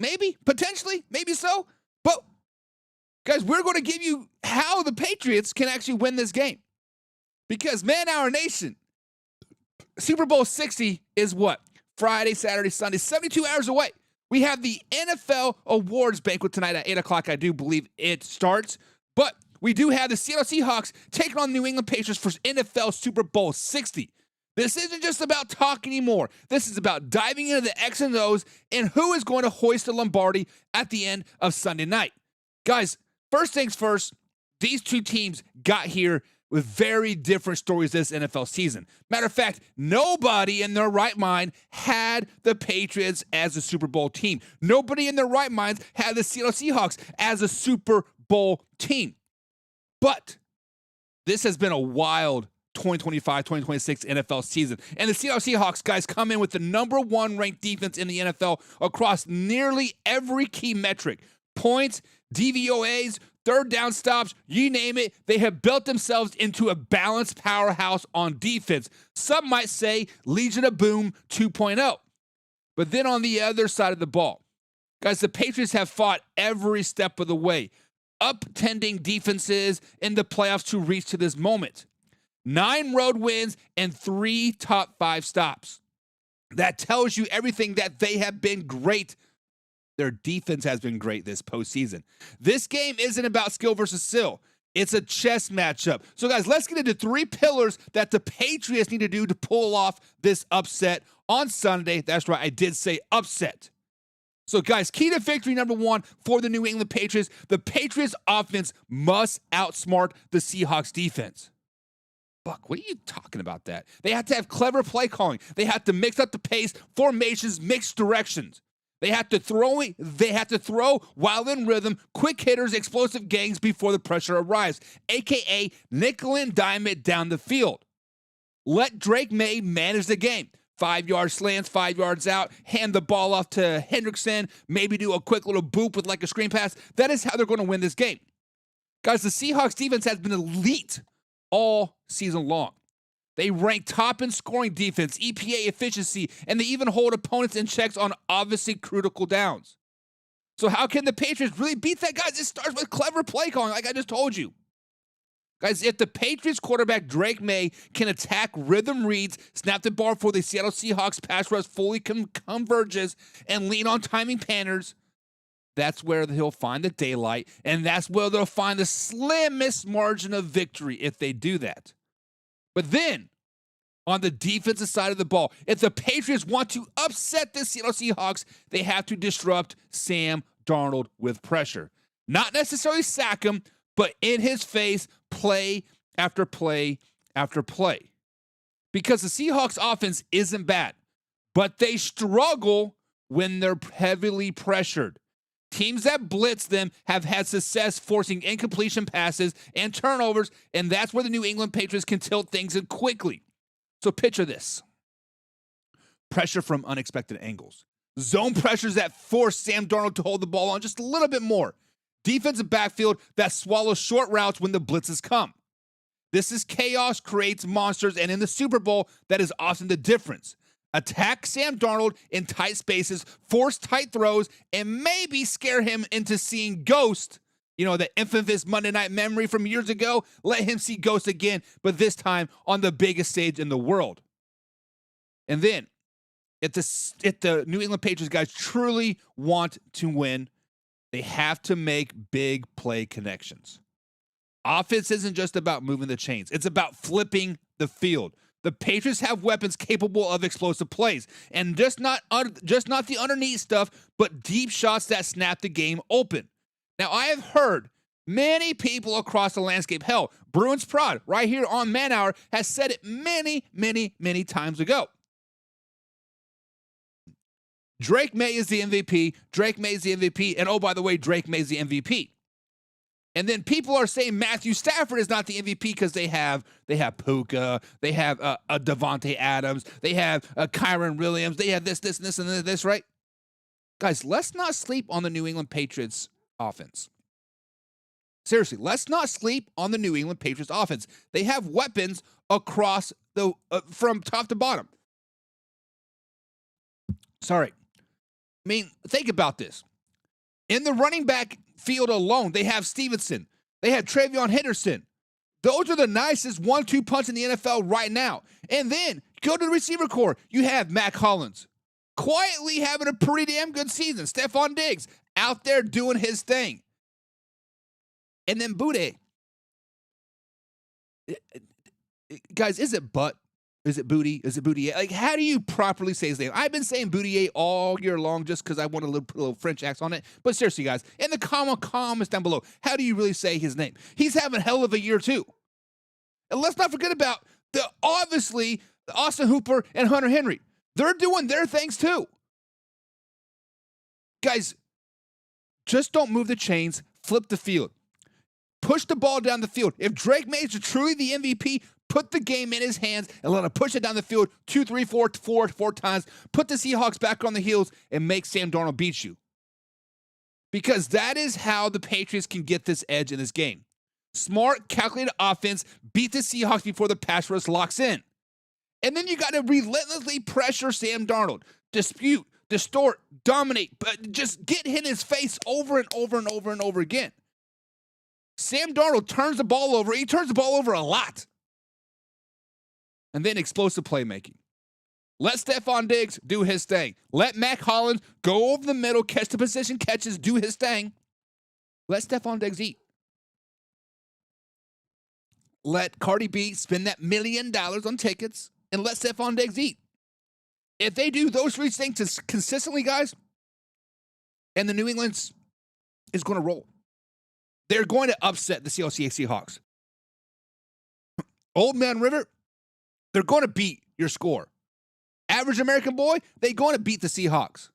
Maybe, potentially, maybe so. But, guys, we're going to give you how the Patriots can actually win this game. Because, man, our nation, Super Bowl 60 is what? Friday, Saturday, Sunday, 72 hours away. We have the NFL Awards banquet tonight at 8 o'clock. I do believe it starts. But we do have the Seattle Seahawks taking on the New England Patriots for NFL Super Bowl 60. This isn't just about talk anymore. This is about diving into the X and O's and who is going to hoist the Lombardi at the end of Sunday night. Guys, first things first, these two teams got here with very different stories this NFL season. Matter of fact, nobody in their right mind had the Patriots as a Super Bowl team. Nobody in their right minds had the Seattle Seahawks as a Super Bowl team. But this has been a wild 2025-2026 NFL season. And the Seattle Seahawks, guys, come in with the #1 ranked defense in the NFL across nearly every key metric. Points, DVOAs, third down stops, you name it. They have built themselves into a balanced powerhouse on defense. Some might say Legion of Boom 2.0. But then on the other side of the ball, guys, the Patriots have fought every step of the way, uptending defenses in the playoffs to reach to this moment. 9 road wins and 3 top 5 stops. That tells you everything that they have been great. Their defense has been great this postseason. This game isn't about skill versus skill. It's a chess matchup. So, guys, let's get into 3 pillars that the Patriots need to do to pull off this upset on Sunday. That's right, I did say upset. So, guys, key to victory #1 for the New England Patriots. The Patriots offense must outsmart the Seahawks defense. Buck, what are you talking about that? They have to have clever play calling. They have to mix up the pace, formations, mixed directions. They have to throw while in rhythm, quick hitters, explosive gangs before the pressure arrives, a.k.a. nickel and dime it down the field. Let Drake Maye manage the game. 5-yard slants, 5 yards out, hand the ball off to Hendrickson, maybe do a quick little boop with like a screen pass. That is how they're going to win this game. Guys, the Seahawks defense has been elite all season long. They rank top in scoring defense, EPA efficiency, and they even hold opponents in checks on obviously critical downs. So how can the Patriots really beat that? Guys, it starts with clever play calling, like I just told you. Guys, if the Patriots quarterback Drake Maye can attack rhythm reads, snap the ball before the Seattle Seahawks pass rush fully converges, and lean on timing patterns, that's where he'll find the daylight, and that's where they'll find the slimmest margin of victory if they do that. But then, on the defensive side of the ball, if the Patriots want to upset the Seattle Seahawks, they have to disrupt Sam Darnold with pressure. Not necessarily sack him, but in his face, play after play after play. Because the Seahawks offense isn't bad, but they struggle when they're heavily pressured. Teams that blitz them have had success forcing incompletion passes and turnovers, and that's where the New England Patriots can tilt things in quickly. So picture this. Pressure from unexpected angles. Zone pressures that force Sam Darnold to hold the ball on just a little bit more. Defensive backfield that swallows short routes when the blitzes come. This is chaos creates monsters, and in the Super Bowl, that is often the difference. Attack Sam Darnold in tight spaces, force tight throws, and maybe scare him into seeing ghost. You know, the infamous Monday Night Memory from years ago. Let him see ghost again, but this time on the biggest stage in the world. And then, if the New England Patriots guys truly want to win, they have to make big play connections. Offense isn't just about moving the chains. It's about flipping the field. The Patriots have weapons capable of explosive plays, and just not the underneath stuff, but deep shots that snap the game open. Now, I have heard many people across the landscape, hell, Bruins Prod, right here on Man Hour, has said it many, many, many times ago. Drake Maye is the MVP. Drake Maye is the MVP. And oh, by the way, Drake Maye is the MVP. And then people are saying Matthew Stafford is not the MVP because they have Puka, they have a Devontae Adams, they have Kyron Williams, they have this, and this, right? Guys, let's not sleep on the New England Patriots offense. Seriously, let's not sleep on the New England Patriots offense. They have weapons across the from top to bottom. Sorry. I mean, think about this. In the running back field alone, they have Stevenson. They have Travion Henderson. Those are the nicest 1-2 punch in the NFL right now. And then go to the receiver core. You have Mac Hollins quietly having a pretty damn good season. Stephon Diggs out there doing his thing. And then Boutte. Guys, is it Butt? Is it Booty? Is it Boudier? Like, how do you properly say his name? I've been saying Boudier all year long just because I want to put a little French accent on it. But seriously, guys, in the comments down below, how do you really say his name? He's having a hell of a year, too. And let's not forget about obviously, Austin Hooper and Hunter Henry. They're doing their things, too. Guys, just don't move the chains. Flip the field. Push the ball down the field. If Drake Maye is truly the MVP, put the game in his hands and let him push it down the field 2, 3, 4 times. Put the Seahawks back on the heels and make Sam Darnold beat you. Because that is how the Patriots can get this edge in this game. Smart, calculated offense, beat the Seahawks before the pass rush locks in. And then you got to relentlessly pressure Sam Darnold. Dispute, distort, dominate, but just get in his face over and over and over and over again. Sam Darnold turns the ball over. He turns the ball over a lot. And then explosive playmaking. Let Stephon Diggs do his thing. Let Mac Hollins go over the middle, catch the position catches, do his thing. Let Stephon Diggs eat. Let Cardi B spend that $1 million on tickets and let Stephon Diggs eat. If they do those three things consistently, guys, and the New England's is going to roll. They're going to upset the Seahawks. Old Man River, they're going to beat your score. Average American boy, they're going to beat the Seahawks.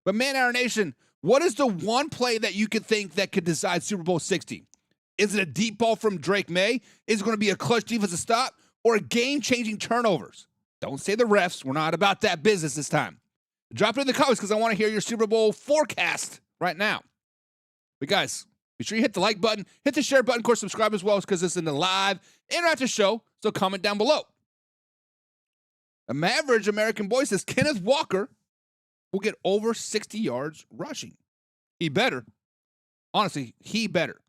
But man, our nation, what is the one play that you could think that could decide Super Bowl 60? Is it a deep ball from Drake Maye? Is it going to be a clutch defensive stop? Or a game-changing turnovers? Don't say the refs. We're not about that business this time. Drop it in the comments because I want to hear your Super Bowl forecast right now. But guys, be sure you hit the like button, hit the share button, of course, subscribe as well because it's in the live interactive show. So comment down below. An average American boy says Kenneth Walker will get over 60 yards rushing. He better. Honestly, he better.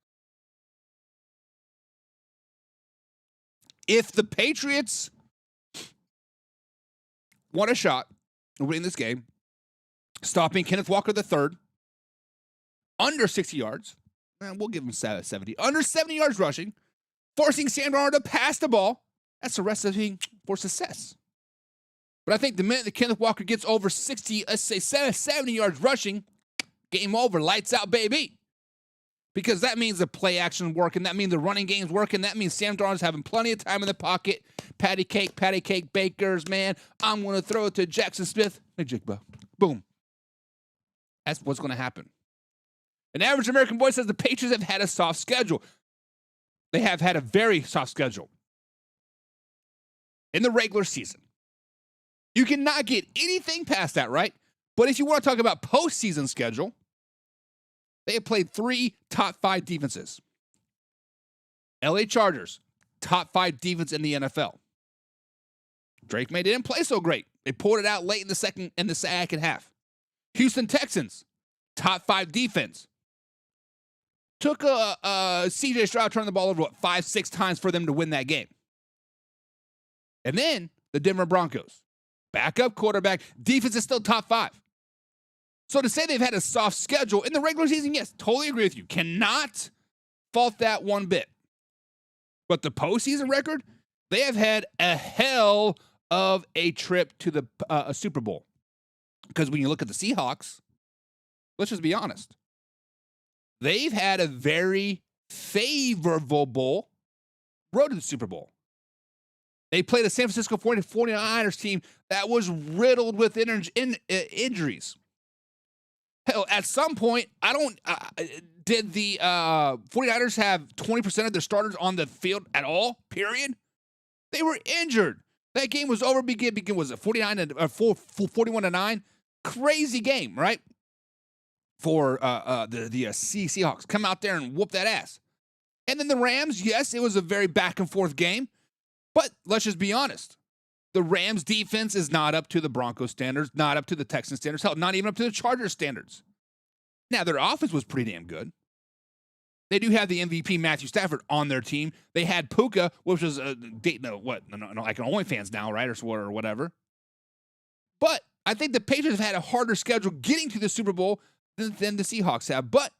If the Patriots want a shot of winning this game, stopping Kenneth Walker III under 60 yards, and we'll give him 70, under 70 yards rushing, forcing Sam Darnold to pass the ball, that's a recipe for success. But I think the minute that Kenneth Walker gets over 60, let's say 70 yards rushing, game over, lights out, baby. Because that means the play action working. That means the running game's working. That means Sam Darnold's having plenty of time in the pocket. Patty cake, bakers, man. I'm going to throw it to Jackson Smith. Hey, Jigba. Boom. That's what's going to happen. An average American boy says the Patriots have had a soft schedule. They have had a very soft schedule in the regular season. You cannot get anything past that, right? But if you want to talk about postseason schedule, they have played 3 top 5 defenses. LA Chargers, top 5 defense in the NFL. Drake Maye didn't play so great. They pulled it out late in the second half. Houston Texans, top 5 defense. Took CJ Stroud turning the ball over, 5-6 times for them to win that game. And then the Denver Broncos, backup quarterback, defense is still top 5. So to say they've had a soft schedule in the regular season, yes, totally agree with you. Cannot fault that one bit. But the postseason record, they have had a hell of a trip to the Super Bowl. Because when you look at the Seahawks, let's just be honest. They've had a very favorable road to the Super Bowl. They played a San Francisco 49ers team that was riddled with injuries. Hell, at some point, did the 49ers have 20% of their starters on the field at all, period? They were injured. That game was over. Begin was it 41-9? Crazy game, right? For the Seahawks. Come out there and whoop that ass. And then the Rams, yes, it was a very back and forth game. But let's just be honest. The Rams defense is not up to the Broncos standards, not up to the Texans standards, hell, not even up to the Chargers standards. Now, their offense was pretty damn good. They do have the MVP Matthew Stafford on their team. They had Puka, which was like an OnlyFans now, right, or whatever. But I think the Patriots have had a harder schedule getting to the Super Bowl than the Seahawks have. But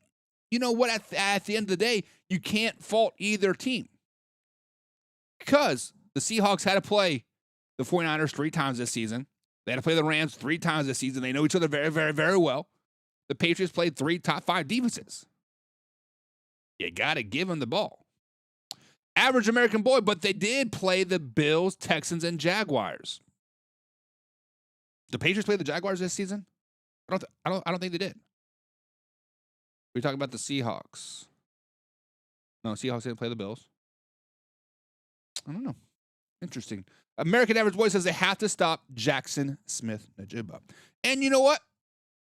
you know what? At the end of the day, you can't fault either team because the Seahawks had to play the 49ers 3 times this season. They had to play the Rams 3 times this season. They know each other very, very, very well. The Patriots played 3 top 5 defenses. You got to give them the ball. Average American boy, but they did play the Bills, Texans, and Jaguars. The Patriots played the Jaguars this season? I don't think they did. We're talking about the Seahawks. No, Seahawks didn't play the Bills. I don't know. Interesting. American Average Boy says they have to stop Jackson Smith-Njigba. And you know what?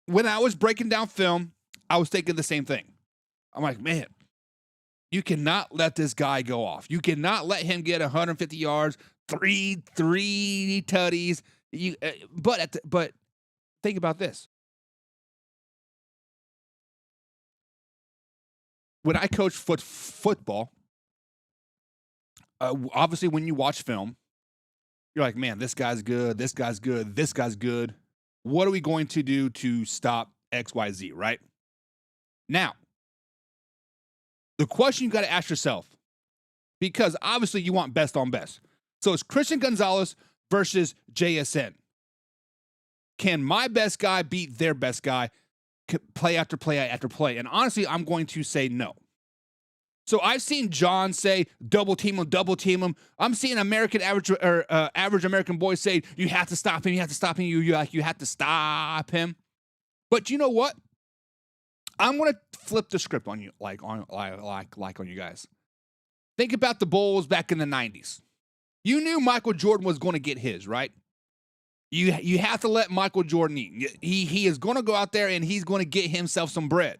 When I was breaking down film, I was thinking the same thing. I'm like, man, you cannot let this guy go off. You cannot let him get 150 yards, three tutties. But think about this. When I coach football, obviously when you watch film, you're like, man, this guy's good, this guy's good, this guy's good. What are we going to do to stop XYZ, right? Now, the question you got to ask yourself, because obviously you want best on best. So it's Christian Gonzalez versus JSN. Can my best guy beat their best guy play after play after play? And honestly, I'm going to say no. So I've seen John say, double team him. I'm seeing average American boys say, you have to stop him, you have to stop him, you have to stop him. But you know what? I'm gonna flip the script on you, like on you guys. Think about the Bulls back in the 90s. You knew Michael Jordan was going to get his, right? You have to let Michael Jordan eat. He is going to go out there and he's going to get himself some bread.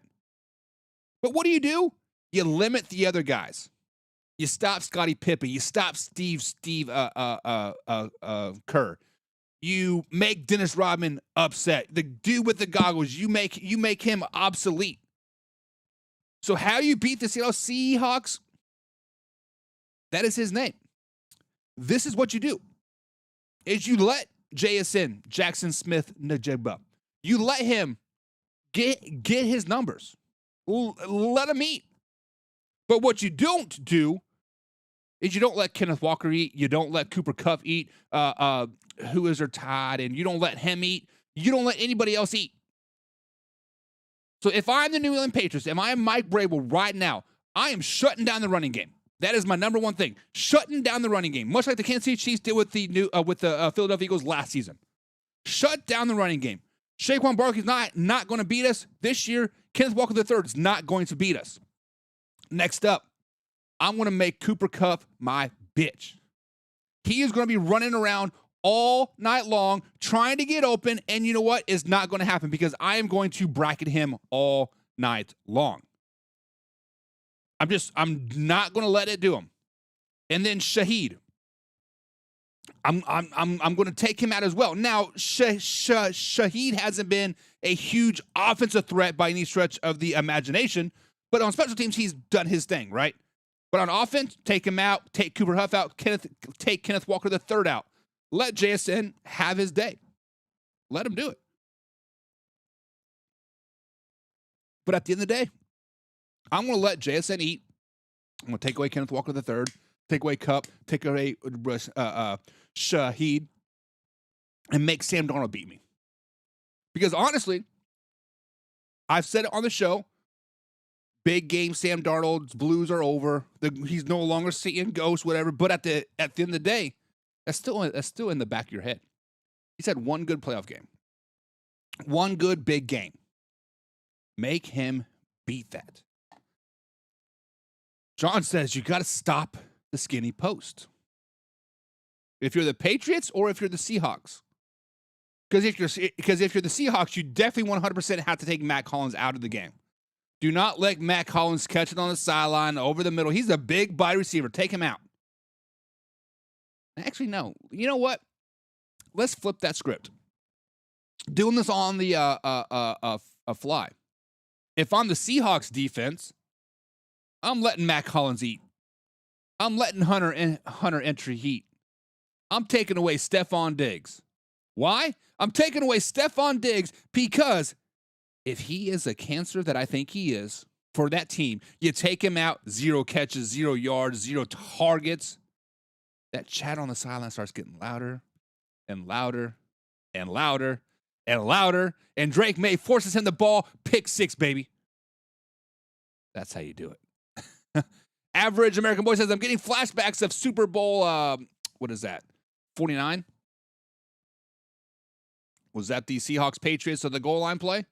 But what do? You limit the other guys. You stop Scottie Pippen. You stop Steve Kerr. You make Dennis Rodman upset. The dude with the goggles, you make him obsolete. So how you beat the Seattle Seahawks? That is his name. This is what you do. Is you let JSN, Jackson Smith-Njigba, you let him get his numbers. Let him eat. But what you don't do is you don't let Kenneth Walker eat. You don't let Cooper Kupp eat. Who is their tight end? You don't let him eat. You don't let anybody else eat. So if I'm the New England Patriots, if I am Mike Vrabel right now, I am shutting down the running game. That is my number one thing. Shutting down the running game, much like the Kansas City Chiefs did with the Philadelphia Eagles last season. Shut down the running game. Saquon Barkley's not going to beat us this year. Kenneth Walker III is not going to beat us. Next up, I'm going to make Cooper Kupp my bitch. He is going to be running around all night long trying to get open, and you know what? It's not going to happen because I am going to bracket him all night long. I'm not going to let it do him. And then Shaheed. I'm going to take him out as well. Now, Shaheed hasn't been a huge offensive threat by any stretch of the imagination, but on special teams, he's done his thing, right? But on offense, take him out, take Cooper Huff out, take Kenneth Walker III out. Let JSN have his day. Let him do it. But at the end of the day, I'm going to let JSN eat. I'm going to take away Kenneth Walker III, take away Kupp, take away Shaheed, and make Sam Darnold beat me. Because honestly, I've said it on the show, big game Sam Darnold's blues are over. He's no longer seeing ghosts, whatever. But at the end of the day, that's still in the back of your head. He's had one good playoff game. One good big game. Make him beat that. John says you got to stop the skinny post. If you're the Patriots or if you're the Seahawks. Because if you're the Seahawks, you definitely 100% have to take Matt Collins out of the game. Do not let Matt Collins catch it on the sideline over the middle. He's a big body receiver. Take him out. Actually, no. You know what? let's flip that script. Doing this on the fly. If I'm the Seahawks defense, I'm letting Mac Hollins eat. I'm letting Hunter entry heat. I'm taking away Stephon Diggs. Why? I'm taking away Stephon Diggs because if he is a cancer that I think he is for that team, you take him out, 0 catches, 0 yards, 0 targets. That chat on the sideline starts getting louder and louder and louder and louder. And Drake Maye forces him the ball. Pick 6, baby. That's how you do it. Average American Boy says, I'm getting flashbacks of Super Bowl, what is that, 49? Was that the Seahawks Patriots or the goal line play?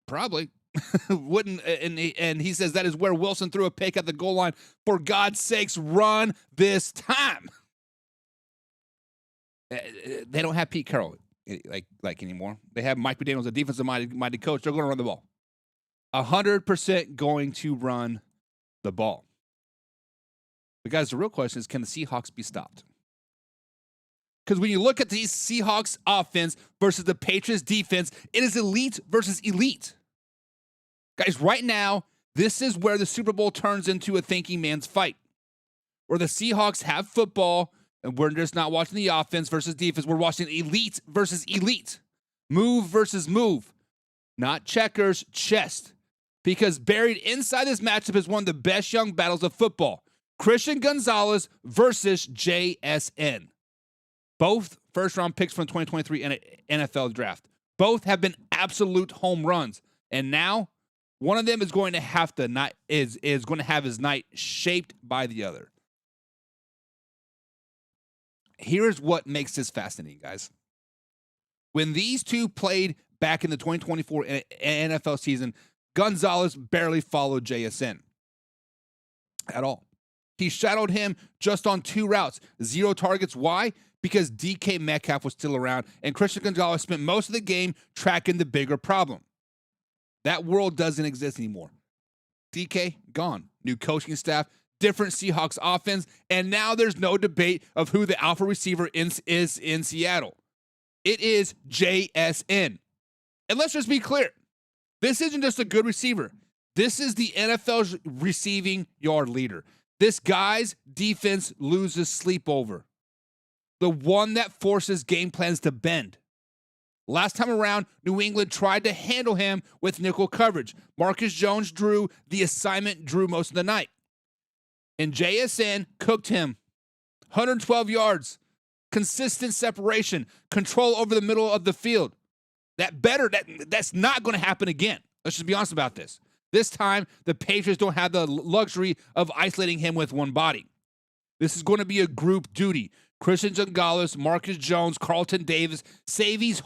Probably. Wouldn't, and he says that is where Wilson threw a pick at the goal line. For God's sakes, run this time. They don't have Pete Carroll like anymore. They have Mike McDaniels, a defensive minded coach. They're going to run the ball. 100% going to run the ball. But guys, the real question is, can the Seahawks be stopped? Because when you look at the Seahawks offense versus the Patriots defense, it is elite versus elite. Guys, right now, this is where the Super Bowl turns into a thinking man's fight. Where the Seahawks have football, and we're just not watching the offense versus defense. We're watching elite versus elite. Move versus move. Not checkers, chess. Because buried inside this matchup is one of the best young battles of football. Christian Gonzalez versus JSN. Both first-round picks from the 2023 NFL draft. Both have been absolute home runs. And now, one of them is going to have to is going to have his night shaped by the other. Here's what makes this fascinating, guys. When these two played back in the 2024 NFL season, Gonzalez barely followed JSN at all. He shadowed him just on 2 routes, 0 targets. Why? Because DK Metcalf was still around, and Christian Gonzalez spent most of the game tracking the bigger problem. That world doesn't exist anymore. DK, gone. New coaching staff, different Seahawks offense, and now there's no debate of who the alpha receiver is in Seattle. It is JSN. And let's just be clear. This isn't just a good receiver. This is the NFL's receiving yard leader. This guy's defense loses sleep over. The one that forces game plans to bend. Last time around, New England tried to handle him with nickel coverage. Marcus Jones drew the assignment, drew most of the night. And JSN cooked him. 112 yards, consistent separation, control over the middle of the field. That's not going to happen again. Let's just be honest about this. This time, the Patriots don't have the luxury of isolating him with one body. This is going to be a group duty. Christian Gonzalez, Marcus Jones, Carlton Davis, safeties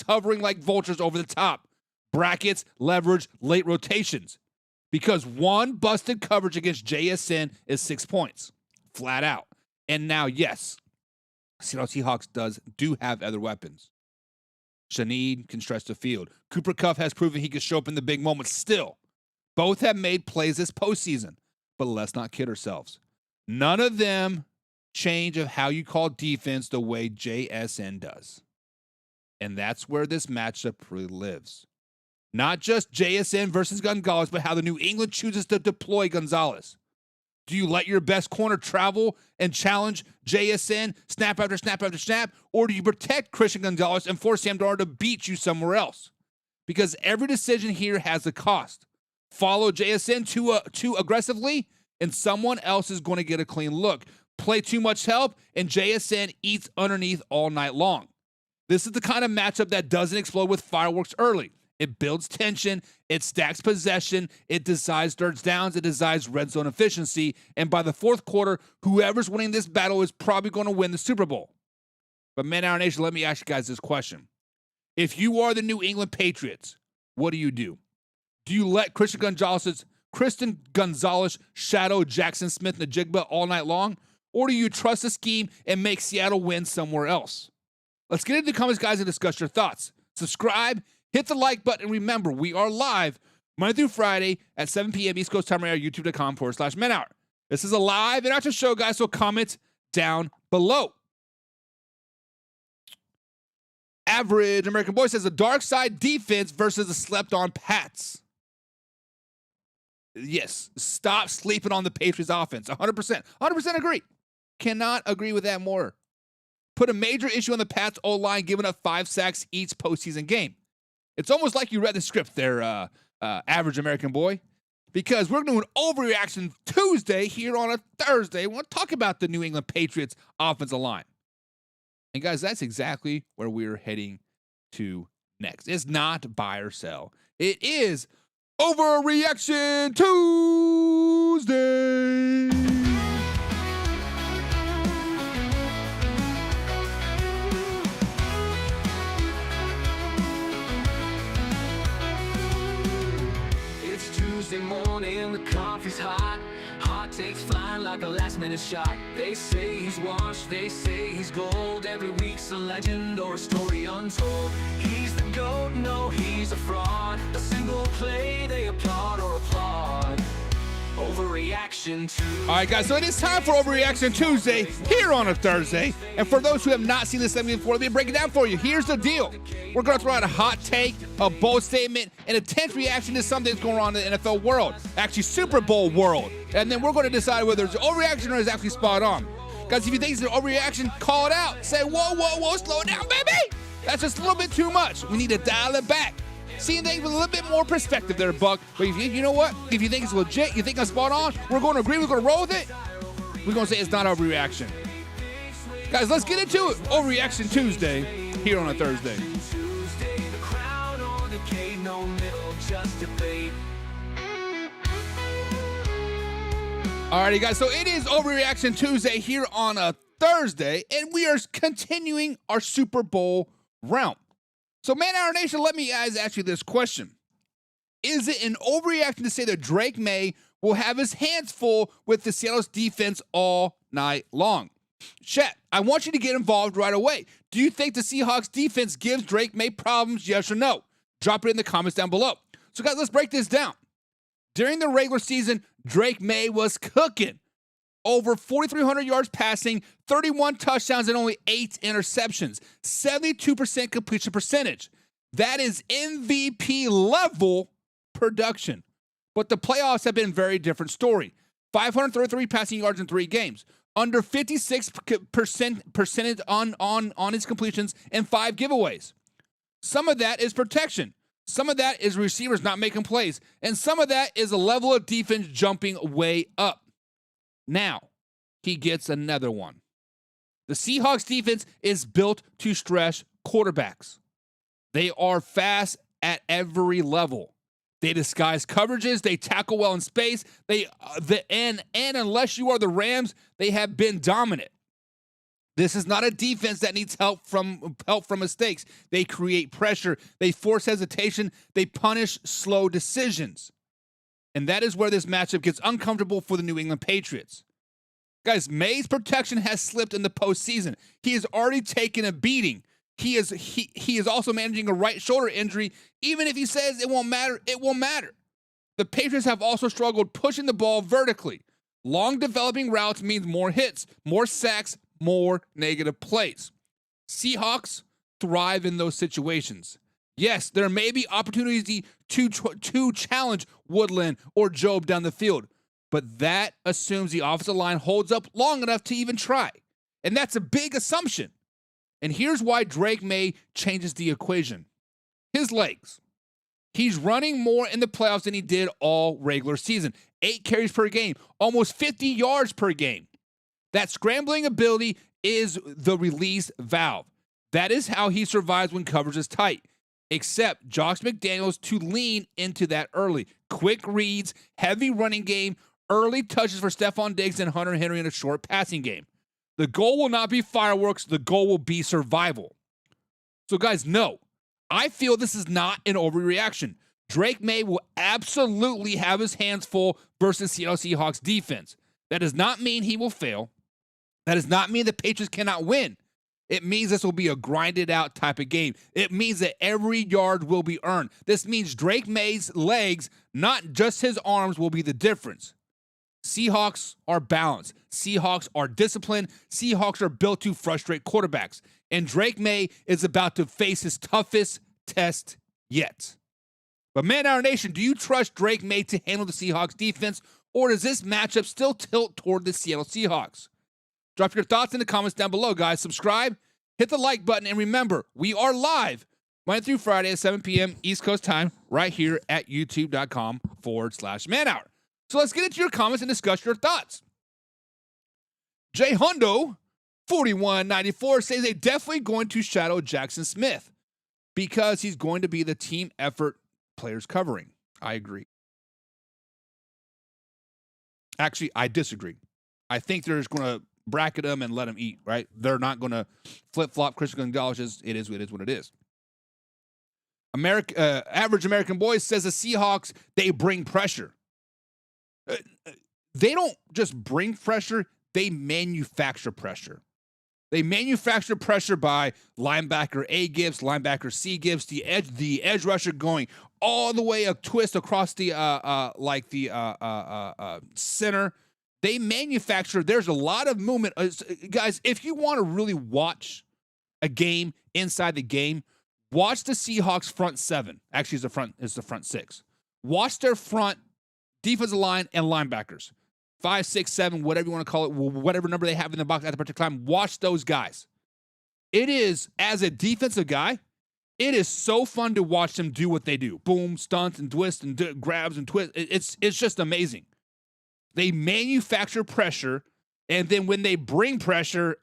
hovering like vultures over the top. Brackets, leverage, late rotations. Because one busted coverage against JSN is 6 points. Flat out. And now, yes, Seattle Seahawks do have other weapons. Shaneed can stretch the field. Cooper Kupp has proven he can show up in the big moments still. Both have made plays this postseason. But let's not kid ourselves. None of them change of how you call defense the way JSN does. And that's where this matchup really lives. Not just JSN versus Gonzalez, but how the New England chooses to deploy Gonzalez. Do you let your best corner travel and challenge JSN snap after snap after snap? Or do you protect Christian Gonzalez and force Sam Darnold to beat you somewhere else? Because every decision here has a cost. Follow JSN too aggressively, and someone else is going to get a clean look. Play too much help, and JSN eats underneath all night long. This is the kind of matchup that doesn't explode with fireworks early. It builds tension, it stacks possession, it decides third downs, it decides red zone efficiency, and by the fourth quarter, whoever's winning this battle is probably going to win the Super Bowl. But Man Hour Nation, let me ask you guys this question. If you are the New England Patriots, what do? Do you let Christian Gonzalez shadow Jackson Smith and the Jigba all night long? Or do you trust the scheme and make Seattle win somewhere else? Let's get into the comments, guys, and discuss your thoughts. Subscribe, hit the like button, and remember, we are live Monday through Friday at 7 p.m. East Coast time right here, youtube.com/Man Hour. This is a live and after show, guys, so comment down below. Average American Boy says the dark side defense versus the slept-on Pats. Yes, stop sleeping on the Patriots offense. 100%. 100% agree. Cannot agree with that more. Put a major issue on the Pats O-line, giving up 5 sacks each postseason game. It's almost like you read the script there, Average American Boy, because we're doing Overreaction Tuesday here on a Thursday. We'll talk about the New England Patriots offensive line. And guys, that's exactly where we're heading to next. It's not buy or sell. It is Overreaction Tuesday. Tuesday morning, the coffee's hot. Hot takes flying like a last-minute shot. They say he's washed, they say he's gold. Every week's a legend or a story untold. He's the GOAT, no, he's a fraud. A single play, they applaud or applaud. Overreaction Tuesday. All right, guys, so it is time for Overreaction Tuesday here on a Thursday. And for those who have not seen this segment before, let me break it down for you. Here's the deal. We're going to throw out a hot take, a bold statement, an intense reaction to something that's going on in the NFL world, actually Super Bowl world. And then we're going to decide whether it's overreaction or it's actually spot on. Guys, if you think it's an overreaction, call it out. Say, whoa, slow it down, baby. That's just a little bit too much. We need to dial it back. Seeing things with a little bit more perspective there, Buck. But if you know what? If you think it's legit, you think I'm spot on, we're going to agree, we're going to roll with it. We're going to say it's not overreaction. Guys, let's get into it. Overreaction Tuesday here on a Thursday. Alrighty, guys, so it is Overreaction Tuesday here on a Thursday, and we are continuing our Super Bowl round. So, Man Our Nation, let me ask you this question. Is it an overreaction to say that Drake Maye will have his hands full with the Seattle's defense all night long? Chat, I want you to get involved right away. Do you think the Seahawks defense gives Drake Maye problems, yes or no? Drop it in the comments down below. So, guys, let's break this down. During the regular season, Drake Maye was cooking. Over 4,300 yards passing, 31 touchdowns, and only 8 interceptions. 72% completion percentage. That is MVP level production. But the playoffs have been a very different story. 533 passing yards in 3 games. Under 56% percentage on his completions and 5 giveaways. Some of that is protection. Some of that is receivers not making plays. And some of that is a level of defense jumping way up. Now, he gets another one. The Seahawks defense is built to stretch quarterbacks. They are fast at every level. They disguise coverages. They tackle well in space. And unless you are the Rams, they have been dominant. This is not a defense that needs help from mistakes. They create pressure. They force hesitation. They punish slow decisions. And that is where this matchup gets uncomfortable for the New England Patriots. Guys, Maye's protection has slipped in the postseason. He has already taken a beating. He is also managing a right shoulder injury. Even if he says it won't matter, it won't matter. The Patriots have also struggled pushing the ball vertically. Long developing routes means more hits, more sacks, more negative plays. Seahawks thrive in those situations. Yes, there may be opportunities to challenge Woodland or Job down the field, but that assumes the offensive line holds up long enough to even try. And that's a big assumption. And here's why Drake Maye changes the equation. His legs. He's running more in the playoffs than he did all regular season. 8 carries per game, almost 50 yards per game. That scrambling ability is the release valve. That is how he survives when coverage is tight. Except Josh McDaniels to lean into that early. Quick reads, heavy running game, early touches for Stephon Diggs and Hunter Henry in a short passing game. The goal will not be fireworks. The goal will be survival. So, guys, no. I feel this is not an overreaction. Drake Maye will absolutely have his hands full versus Seattle Seahawks defense. That does not mean he will fail. That does not mean the Patriots cannot win. It means this will be a grinded out type of game. It means that every yard will be earned. This means Drake Maye's legs, not just his arms, will be the difference. Seahawks are balanced. Seahawks are disciplined. Seahawks are built to frustrate quarterbacks. And Drake Maye is about to face his toughest test yet. But Man Our Nation, do you trust Drake Maye to handle the Seahawks defense, or does this matchup still tilt toward the Seattle Seahawks? Drop your thoughts in the comments down below, guys. Subscribe, hit the like button, and remember, we are live Monday through Friday at 7 p.m. East Coast time right here at youtube.com/Man Hour. So let's get into your comments and discuss your thoughts. Jay Hundo, 4194, says they're definitely going to shadow Jackson Smith because he's going to be the team effort players covering. I agree. Actually, I disagree. I think they're just going to bracket him and let him eat, right? They're not going to flip-flop Christian Gonzalez. It is what it is. Average American Boy says the Seahawks, they bring pressure. They don't just bring pressure, they manufacture pressure. They manufacture pressure by linebacker A gives, linebacker C gives, the edge rusher going all the way a twist across the center. They manufacture. There's a lot of movement, guys. If you want to really watch a game inside the game, watch the Seahawks front seven. Actually, it's the front six. Watch their front defensive line and linebackers. 5, 6, 7, whatever you want to call it, whatever number they have in the box at the particular time. Watch those guys. It is, as a defensive guy, it is so fun to watch them do what they do. Boom, stunts and twists and grabs and twists. It's just amazing. They manufacture pressure, and then when they bring pressure,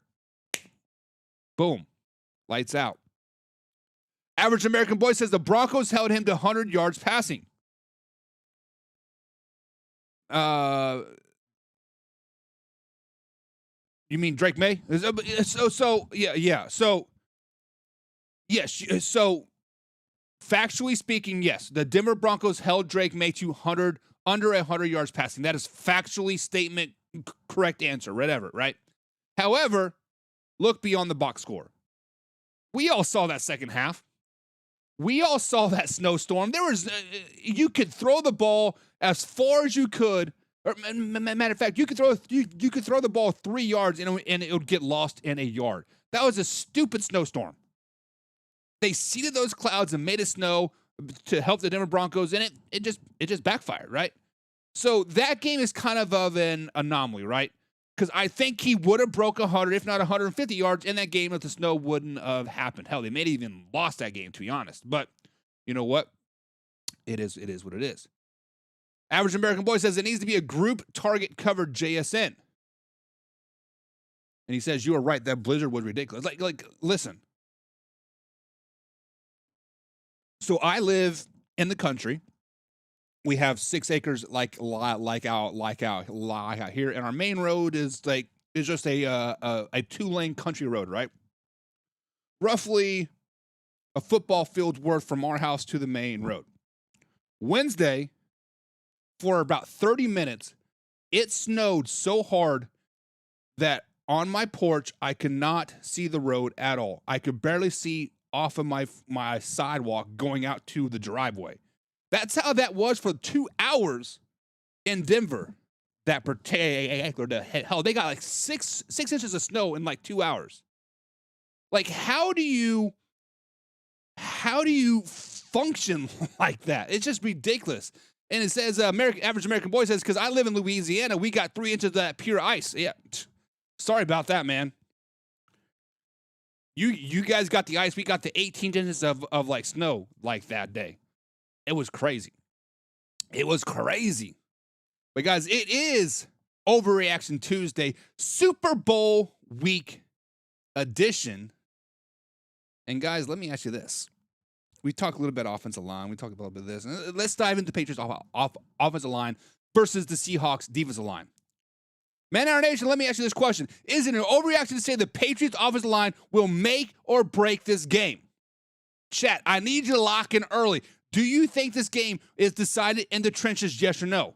boom, lights out. Average American Boy says the Broncos held him to 100 yards passing. You mean Drake Maye? So yes. So factually speaking, yes, the Denver Broncos held Drake Maye to under 100 yards passing. That is factually statement correct answer, whatever, right? However, look beyond the box score. We all saw that second half. We all saw that snowstorm. There was you could throw the ball as far as you could. Or, matter of fact, you could throw the ball 3 yards and it would get lost in a yard. That was a stupid snowstorm. They seeded those clouds and made it snow to help the Denver Broncos, and it just backfired, right? So that game is kind of an anomaly, right? Because I think he would have broke 100, if not 150 yards in that game if the snow wouldn't have happened. Hell, they may have even lost that game, to be honest. But you know what? It is what it is. Average American Boy says it needs to be a group target covered JSN. And he says, you are right, that blizzard was ridiculous. Like, listen. So I live in the country. We have 6 acres like out here, and our main road is just a 2-lane country road, right? Roughly a football field's worth from our house to the main road. Wednesday, for about 30 minutes, it snowed so hard that on my porch, I could not see the road at all. I could barely see off of my sidewalk going out to the driveway. That's how that was for 2 hours in Denver. That particular hell, they got like six inches of snow in like 2 hours. Like, how do you function like that? It's just ridiculous. And it says, Average American Boy says, because I live in Louisiana, we got 3 inches of that pure ice. Yeah, sorry about that, man. You guys got the ice. We got the 18 inches of like snow like that day. It was crazy. It was crazy. But guys, it is Overreaction Tuesday, Super Bowl week edition. And guys, let me ask you this. We talk a little bit offensive line. We talk a little bit of this. Let's dive into Patriots offensive line versus the Seahawks defensive line. Man, our nation, let me ask you this question. Is it an overreaction to say the Patriots offensive line will make or break this game? Chat, I need you to lock in early. Do you think this game is decided in the trenches, yes or no?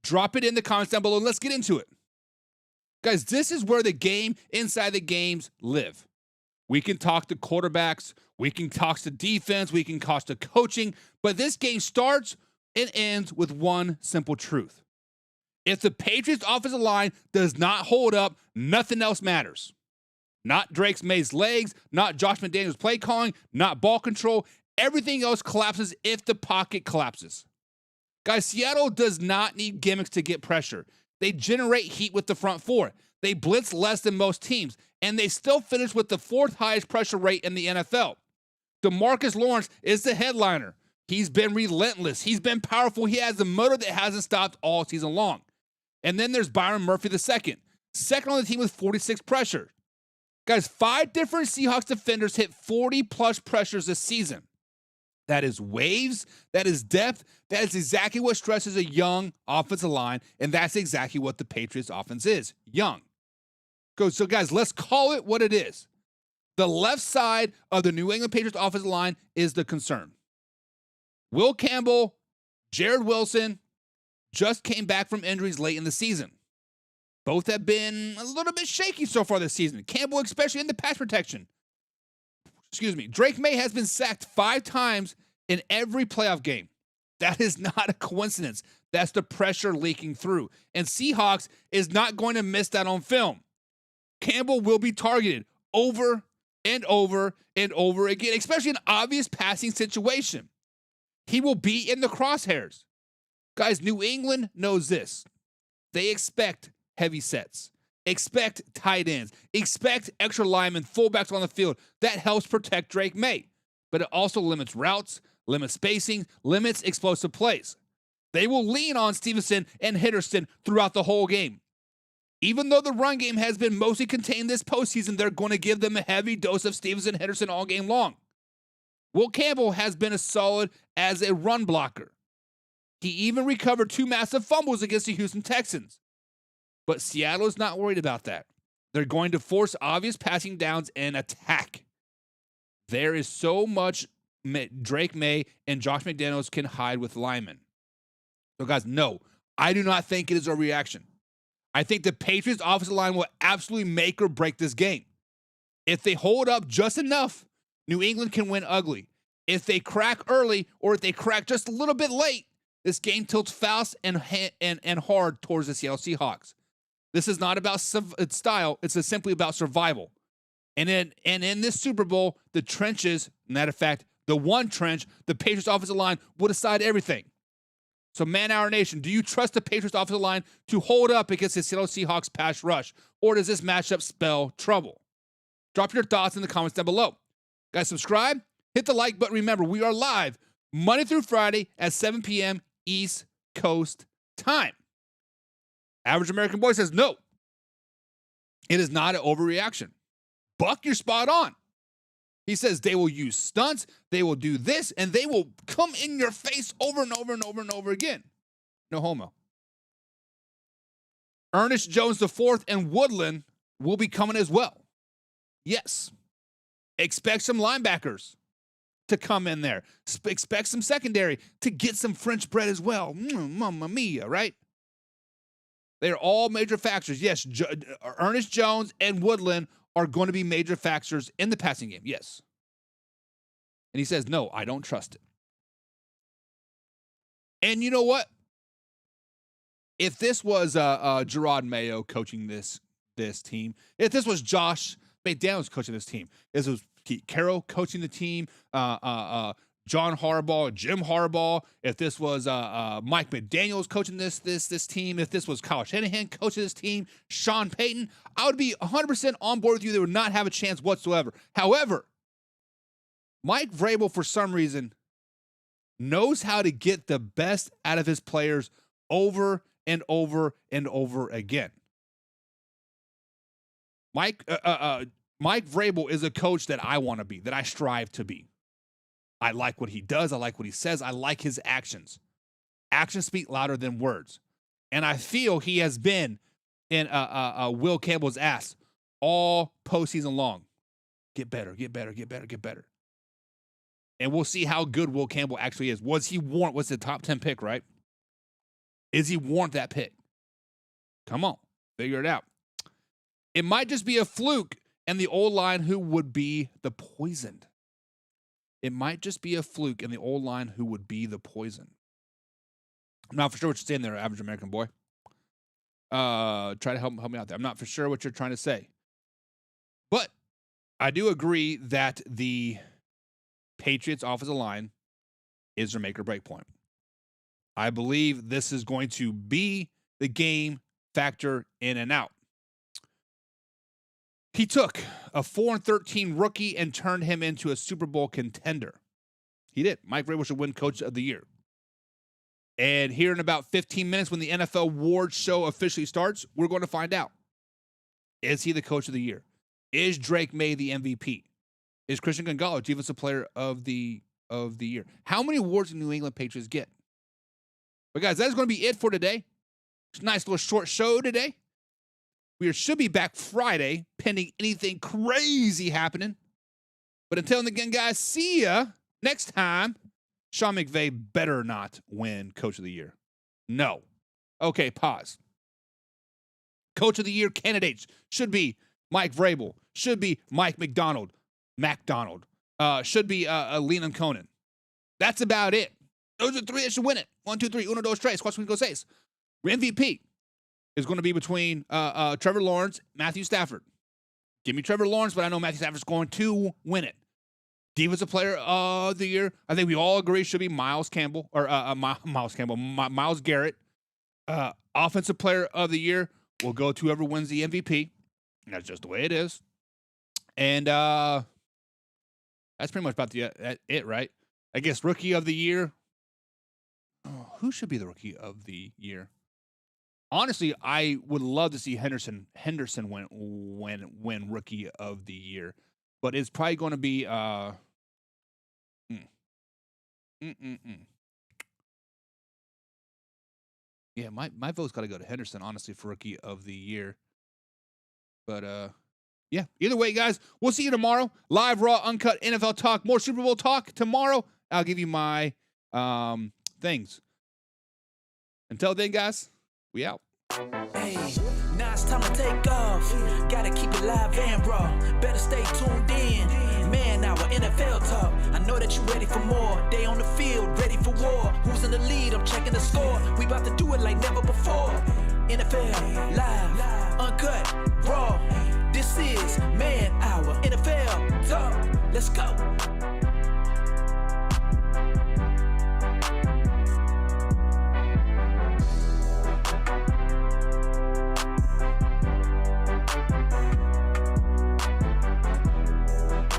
Drop it in the comments down below and let's get into it. Guys, this is where the game inside the games live. We can talk to quarterbacks. We can talk to defense. We can talk to coaching. But this game starts and ends with one simple truth. If the Patriots' offensive line does not hold up, nothing else matters. Not Drake Maye's legs, not Josh McDaniels' play calling, not ball control. Everything else collapses if the pocket collapses. Guys, Seattle does not need gimmicks to get pressure. They generate heat with the front four. They blitz less than most teams, and they still finish with the 4th highest pressure rate in the NFL. DeMarcus Lawrence is the headliner. He's been relentless. He's been powerful. He has a motor that hasn't stopped all season long. And then there's Byron Murphy II, second on the team with 46 pressure. Guys, 5 different Seahawks defenders hit 40-plus pressures this season. That is waves, that is depth, that is exactly what stresses a young offensive line, and that's exactly what the Patriots offense is, young. So guys, let's call it what it is. The left side of the New England Patriots offensive line is the concern. Will Campbell, Jared Wilson just came back from injuries late in the season. Both have been a little bit shaky so far this season. Campbell, especially in the pass protection. Drake Maye has been sacked 5 times in every playoff game. That is not a coincidence. That's the pressure leaking through. And Seahawks is not going to miss that on film. Campbell will be targeted over and over and over again, especially in an obvious passing situation. He will be in the crosshairs. Guys, New England knows this. They expect heavy sets. Expect tight ends. Expect extra linemen, fullbacks on the field. That helps protect Drake Maye. But it also limits routes, limits spacing, limits explosive plays. They will lean on Stevenson and Henderson throughout the whole game. Even though the run game has been mostly contained this postseason, they're going to give them a heavy dose of Stevenson and Henderson all game long. Will Campbell has been as solid as a run blocker. He even recovered 2 massive fumbles against the Houston Texans. But Seattle is not worried about that. They're going to force obvious passing downs and attack. There is so much Drake Maye and Josh McDaniels can hide with linemen. So guys, no, I do not think it is a reaction. I think the Patriots offensive line will absolutely make or break this game. If they hold up just enough, New England can win ugly. If they crack early or if they crack just a little bit late, this game tilts fast and hard towards the Seattle Seahawks. This is not about style. It's simply about survival. And in this Super Bowl, the trenches, matter of fact, the one trench, the Patriots offensive line will decide everything. So, Man Hour Nation, do you trust the Patriots offensive line to hold up against the Seattle Seahawks pass rush? Or does this matchup spell trouble? Drop your thoughts in the comments down below. Guys, subscribe, hit the like button. Remember, we are live Monday through Friday at 7 p.m. East Coast time. Average American Boy says, no, it is not an overreaction. Buck, you're spot on. He says they will use stunts, they will do this, and they will come in your face over and over and over and over again. No homo. Ernest Jones IV and Woodland will be coming as well. Yes. Expect some linebackers to come in there. Expect some secondary to get some French bread as well. Mamma mia, right? They're all major factors. Yes, Ernest Jones and Woodland are going to be major factors in the passing game. Yes. And he says, no, I don't trust it. And you know what? If this was Gerard Mayo coaching this team, if this was Josh McDaniels coaching this team, this was Pete Carroll coaching the team, John Harbaugh, Jim Harbaugh, if this was Mike McDaniels coaching this team, if this was Kyle Shanahan coaching this team, Sean Payton, I would be 100% on board with you. They would not have a chance whatsoever. However, Mike Vrabel, for some reason, knows how to get the best out of his players over and over and over again. Mike Vrabel is a coach that I want to be, that I strive to be. I like what he does. I like what he says. I like his actions. Actions speak louder than words. And I feel he has been in Will Campbell's ass all postseason long. Get better, get better, get better, get better. And we'll see how good Will Campbell actually is. Was he warrant? Was the top 10 pick, right? Is he warrant that pick? Come on, figure it out. It might just be a fluke and the old line who would be the poisoned. It might just be a fluke in the old line who would be the poison. I'm not for sure what you're saying there, Average American Boy. Try to help me out there. I'm not for sure what you're trying to say. But I do agree that the Patriots offensive line is their make or break point. I believe this is going to be the game factor in and out. He took a 4-13 rookie and turned him into a Super Bowl contender. He did. Mike Vrabel should win Coach of the Year. And here in about 15 minutes, when the NFL awards show officially starts, we're going to find out. Is he the Coach of the Year? Is Drake Maye the MVP? Is Christian Gonzalez Defensive Player of the Year? How many awards do New England Patriots get? But guys, that is going to be it for today. It's a nice little short show today. We should be back Friday, pending anything crazy happening. But until then, again, guys, see ya next time. Sean McVay better not win Coach of the Year. No. Okay, pause. Coach of the Year candidates should be Mike Vrabel, should be Mike McDonald, should be Leland Conan. That's about it. Those are three that should win it. 1, 2, 3. Uno, dos, tres. Cuatro, cinco, seis. MVP is going to be between Trevor Lawrence, Matthew Stafford. Give me Trevor Lawrence, but I know Matthew Stafford's going to win it. Defensive Player of the Year, I think we all agree should be Miles Garrett. Offensive Player of the Year will go to whoever wins the MVP. And that's just the way it is. And that's pretty much about it, right? I guess Rookie of the Year. Oh, who should be the Rookie of the Year? Honestly, I would love to see Henderson win Rookie of the Year, but it's probably going to be Yeah, my vote's got to go to Henderson, honestly, for Rookie of the Year. But yeah, either way, guys, we'll see you tomorrow. Live, raw, uncut NFL talk, more Super Bowl talk tomorrow. I'll give you my things. Until then, guys, we out. Hey, now it's time to take off. Gotta keep it live and raw. Better stay tuned in. Man, our NFL talk. I know that you're ready for more. They on the field, ready for war. Who's in the lead? I'm checking the score. We about to do it like never before. NFL live, uncut, raw. This is Man Hour NFL talk. Let's go.